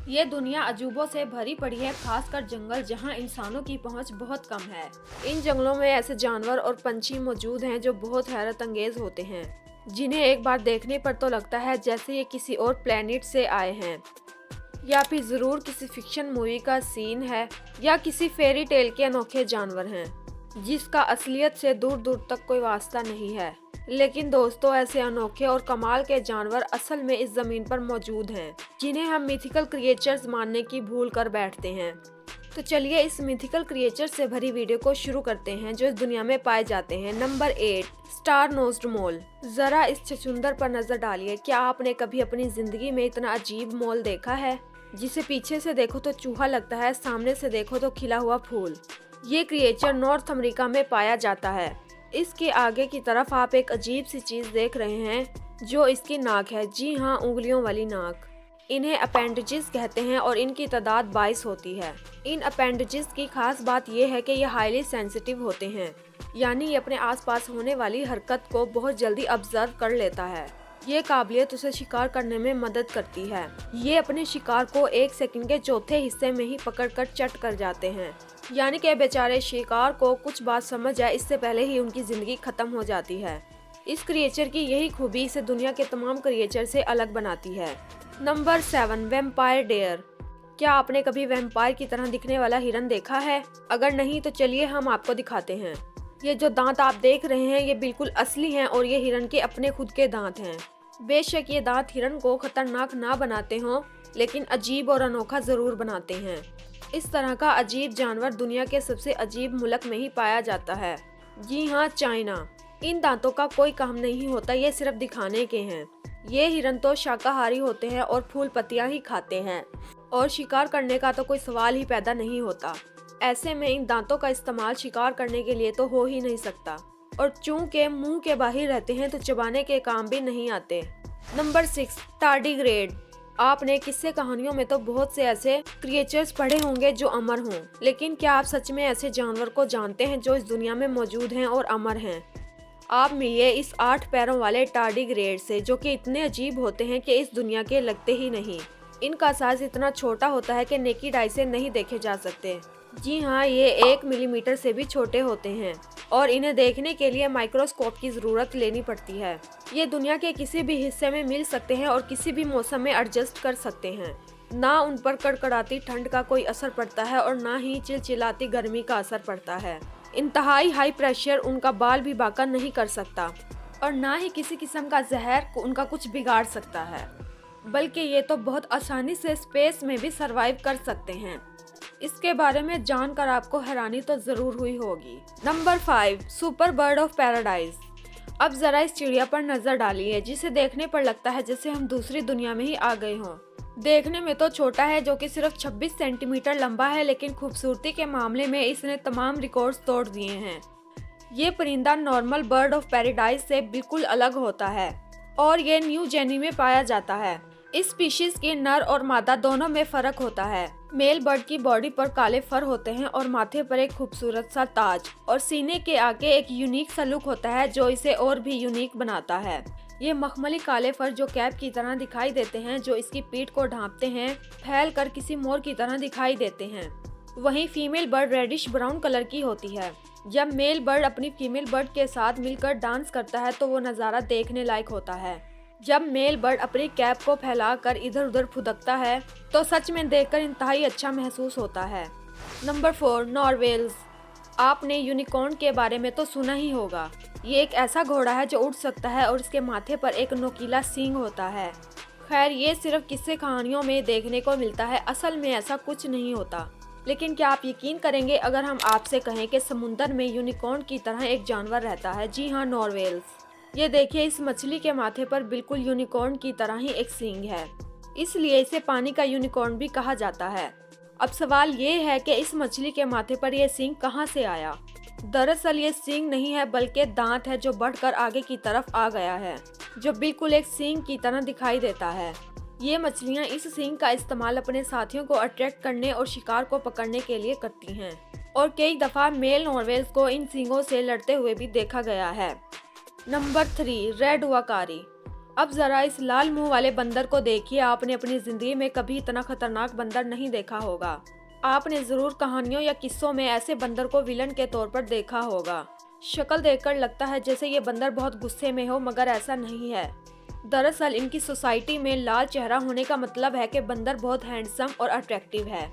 ये दुनिया अजूबों से भरी पड़ी है, खासकर जंगल जहाँ इंसानों की पहुँच बहुत कम है। इन जंगलों में ऐसे जानवर और पंछी मौजूद हैं जो बहुत हैरत अंगेज होते हैं, जिन्हें एक बार देखने पर तो लगता है जैसे ये किसी और प्लेनेट से आए हैं, या फिर जरूर किसी फिक्शन मूवी का सीन है, या किसी फेरी टेल के अनोखे जानवर हैं जिसका असलियत से दूर दूर तक कोई वास्ता नहीं है। लेकिन दोस्तों, ऐसे अनोखे और कमाल के जानवर असल में इस जमीन पर मौजूद हैं, जिन्हें हम मिथिकल क्रिएचर्स मानने की भूल कर बैठते हैं। तो चलिए इस मिथिकल क्रिएचर से भरी वीडियो को शुरू करते हैं जो इस दुनिया में पाए जाते हैं। नंबर 8, स्टार नोज्ड मोल। जरा इस छछूंदर पर नजर डालिए। क्या आपने कभी अपनी जिंदगी में इतना अजीब मोल देखा है, जिसे पीछे से देखो तो चूहा लगता है, सामने से देखो तो खिला हुआ फूल। ये क्रिएचर नॉर्थ अमेरिका में पाया जाता है। इसके आगे की तरफ आप एक अजीब सी चीज देख रहे हैं जो इसकी नाक है। जी हाँ, उंगलियों वाली नाक। इन्हें अपेंडेजेस कहते हैं और इनकी तादाद 22 होती है। इन अपेंडेजेस की खास बात यह है कि ये हाईली सेंसिटिव होते हैं, यानी ये अपने आसपास होने वाली हरकत को बहुत जल्दी ऑब्जर्व कर लेता है। ये काबिलियत उसे शिकार करने में मदद करती है। ये अपने शिकार को 1 सेकंड के चौथे हिस्से में ही पकड़कर चट कर जाते हैं, यानी कि बेचारे शिकार को कुछ बात समझ आए इससे पहले ही उनकी जिंदगी खत्म हो जाती है। इस क्रिएचर की यही खूबी इसे दुनिया के तमाम क्रिएचर से अलग बनाती है। Number 7, vampire deer. क्या आपने कभी वैम्पायर की तरह दिखने वाला हिरन देखा है? अगर नहीं तो चलिए हम आपको दिखाते हैं। ये जो दांत आप देख रहे हैं ये बिल्कुल असली हैं और ये हिरन के अपने खुद के दांत हैं। बेशक ये दांत हिरन को खतरनाक ना बनाते हों, लेकिन अजीब और अनोखा जरूर बनाते हैं। इस तरह का अजीब जानवर दुनिया के सबसे अजीब मुल्क में ही पाया जाता है। जी हाँ, चाइना। इन दांतों का कोई काम नहीं होता, ये सिर्फ दिखाने के हैं। ये हिरन तो शाकाहारी होते हैं और फूल पत्तियां ही खाते हैं, और शिकार करने का तो कोई सवाल ही पैदा नहीं होता। ऐसे में इन दांतों का इस्तेमाल शिकार करने के लिए तो हो ही नहीं सकता, और चूंकि मुंह के बाहर रहते हैं तो चबाने के काम भी नहीं आते। Number 6, tardigrade. आपने किस्से कहानियों में तो बहुत से ऐसे क्रिएचर्स पढ़े होंगे जो अमर हों, लेकिन क्या आप सच में ऐसे जानवर को जानते हैं जो इस दुनिया में मौजूद हैं और अमर हैं? आप मिलिए इस 8 पैरों वाले टार्डिग्रेड से, जो कि इतने अजीब होते हैं कि इस दुनिया के लगते ही नहीं। इनका साइज इतना छोटा होता है कि नेकेड आई से नहीं देखे जा सकते। जी हाँ, ये 1 मिलीमीटर से भी छोटे होते हैं और इन्हें देखने के लिए माइक्रोस्कोप की जरूरत लेनी पड़ती है। ये दुनिया के किसी भी हिस्से में मिल सकते हैं और किसी भी मौसम में एडजस्ट कर सकते हैं। ना उन पर कड़कड़ाती ठंड का कोई असर पड़ता है और ना ही चिलचिलाती गर्मी का असर पड़ता है। इंतहाई हाई प्रेशर उनका बाल भी बाका नहीं कर सकता, और ना ही किसी किस्म का जहर उनका कुछ बिगाड़ सकता है, बल्कि ये तो बहुत आसानी से स्पेस में भी सरवाइव कर सकते हैं। इसके बारे में जानकर आपको हैरानी तो जरूर हुई होगी। Number 5, super bird of paradise. अब जरा इस चिड़िया पर नजर डालिए, जिसे देखने पर लगता है जैसे हम दूसरी दुनिया में ही आ गए हों। देखने में तो छोटा है, जो कि सिर्फ 26 सेंटीमीटर लंबा है, लेकिन खूबसूरती के मामले में इसने तमाम रिकॉर्ड्स तोड़ दिए हैं। ये परिंदा नॉर्मल बर्ड ऑफ पैराडाइज से बिल्कुल अलग होता है और ये न्यू जेनी में पाया जाता है। इस स्पीशीज के नर और मादा दोनों में फर्क होता है। मेल बर्ड की बॉडी पर काले फर होते हैं और माथे पर एक खूबसूरत सा ताज, और सीने के आगे एक यूनिक सा लुक होता है जो इसे और भी यूनिक बनाता है। ये मखमली काले फर जो कैप की तरह दिखाई देते हैं, जो इसकी पीठ को ढांपते हैं, फैल कर किसी मोर की तरह दिखाई देते हैं। वहीं female bird reddish brown colour की होती है। जब मेल बर्ड अपनी फीमेल बर्ड के साथ मिलकर डांस करता है तो वो नज़ारा देखने लायक होता है। जब मेल बर्ड अपनी कैप को फैलाकर इधर उधर फुदकता है तो सच में देखकर इंतहाई अच्छा महसूस होता है। नंबर 4, नॉर्वेल्स। आपने यूनिकॉर्न के बारे में तो सुना ही होगा। ये एक ऐसा घोड़ा है जो उड़ सकता है और इसके माथे पर एक नोकीला सींग होता है। खैर, ये सिर्फ किस्से कहानियों में देखने को मिलता है, असल में ऐसा कुछ नहीं होता। लेकिन क्या आप यकीन करेंगे अगर हम आपसे कहें कि समुंदर में यूनिकॉर्न की तरह एक जानवर रहता है? जी हाँ, नॉर्वेल्स। ये देखिए, इस मछली के माथे पर बिल्कुल यूनिकॉर्न की तरह ही एक सींग है, इसलिए इसे पानी का यूनिकॉर्न भी कहा जाता है। अब सवाल ये है कि इस मछली के माथे पर यह सींग कहाँ से आया? दरअसल ये सींग नहीं है, बल्कि दांत है जो बढ़कर आगे की तरफ आ गया है, जो बिल्कुल एक सींग की तरह दिखाई देता है। ये मछलियाँ इस सींग का इस्तेमाल अपने साथियों को अट्रैक्ट करने और शिकार को पकड़ने के लिए करती हैं, और कई दफा मेल नॉर्वेल्स को इन सींगों से लड़ते हुए भी देखा गया है। Number 3, red uakari. अब जरा इस लाल मुंह वाले बंदर को देखिए। आपने अपनी जिंदगी में कभी इतना खतरनाक बंदर नहीं देखा होगा। आपने जरूर कहानियों या किस्सों में ऐसे बंदर को विलन के तौर पर देखा होगा। शक्ल देखकर लगता है जैसे ये बंदर बहुत गुस्से में हो, मगर ऐसा नहीं है। दरअसल इनकी सोसाइटी में लाल चेहरा होने का मतलब है कि बंदर बहुत हैंडसम और अट्रैक्टिव है।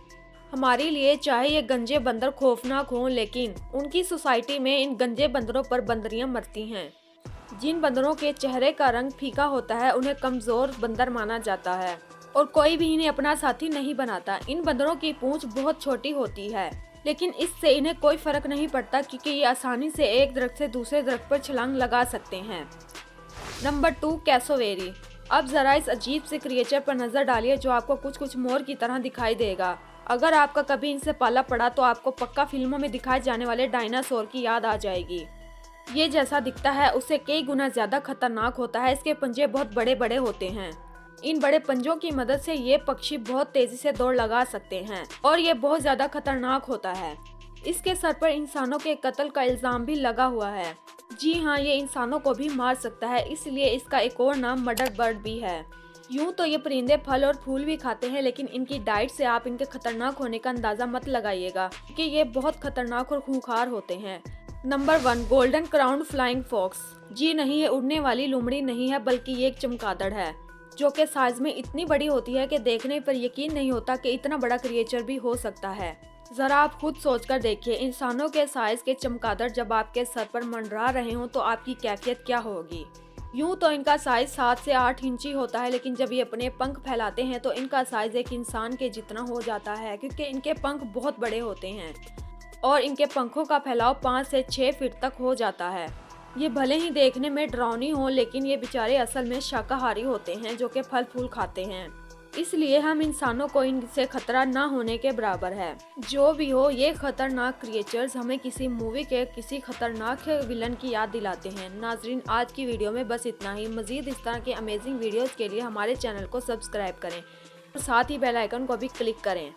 हमारे लिए चाहे ये गंजे बंदर खौफनाक हों, लेकिन उनकी सोसाइटी में इन गंजे बंदरों पर बंदरियां मरती हैं। जिन बंदरों के चेहरे का रंग फीका होता है उन्हें कमजोर बंदर माना जाता है और कोई भी इन्हें अपना साथी नहीं बनाता। इन बंदरों की पूंछ बहुत छोटी होती है, लेकिन इससे इन्हें कोई फर्क नहीं पड़ता क्योंकि ये आसानी से एक दरख्त से दूसरे दरख्त पर छलांग लगा सकते हैं। Number 2, cassowary. अब जरा इस अजीब से क्रिएचर पर नजर डालिए जो आपको कुछ मोर की तरह दिखाई देगा। अगर आपका कभी इनसे पाला पड़ा तो आपको पक्का फिल्मों में दिखाए जाने वाले डायनासोर की याद आ जाएगी। ये जैसा दिखता है उससे कई गुना ज्यादा खतरनाक होता है। इसके पंजे बहुत बड़े बड़े होते हैं। इन बड़े पंजों की मदद से ये पक्षी बहुत तेजी से दौड़ लगा सकते हैं और ये बहुत ज्यादा खतरनाक होता है। इसके सर पर इंसानों के कत्ल का इल्जाम भी लगा हुआ है। जी हाँ, ये इंसानों को भी मार सकता है, इसलिए इसका एक और नाम मर्डर बर्ड भी है। यूं तो ये परिंदे फल और फूल भी खाते हैं, लेकिन इनकी डाइट से आप इनके खतरनाक होने का अंदाजा मत लगाइएगा क्योंकि ये बहुत खतरनाक और खूंखार होते हैं। Number 1, golden crown flying fox. जी नहीं, ये उड़ने वाली लोमड़ी नहीं है, बल्कि ये एक चमगादड़ है जो कि साइज में इतनी बड़ी होती है कि देखने पर यकीन नहीं होता कि इतना बड़ा क्रिएचर भी हो सकता है। जरा आप खुद सोचकर देखिए, इंसानों के साइज के चमगादड़ जब आपके सर पर मंडरा रहे हों तो आपकी कैफियत क्या होगी। यूं तो इनका साइज 7 से 8 इंची होता है, लेकिन जब ये अपने पंख फैलाते हैं तो इनका साइज एक इंसान के जितना हो जाता है क्योंकि इनके पंख बहुत बड़े होते हैं और इनके पंखों का फैलाव 5 से 6 फीट तक हो जाता है। ये भले ही देखने में डरावनी हो, लेकिन ये बेचारे असल में शाकाहारी होते हैं जो कि फल फूल खाते हैं। इसलिए हम इंसानों को इनसे खतरा ना होने के बराबर है। जो भी हो, ये खतरनाक क्रिएचर्स हमें किसी मूवी के किसी खतरनाक विलन की याद दिलाते हैं। नाजरीन, आज की वीडियो में बस इतना ही। मजीद इस तरह के अमेजिंग वीडियोस के लिए हमारे चैनल को सब्सक्राइब करें और साथ ही बेल आइकन को भी क्लिक करें।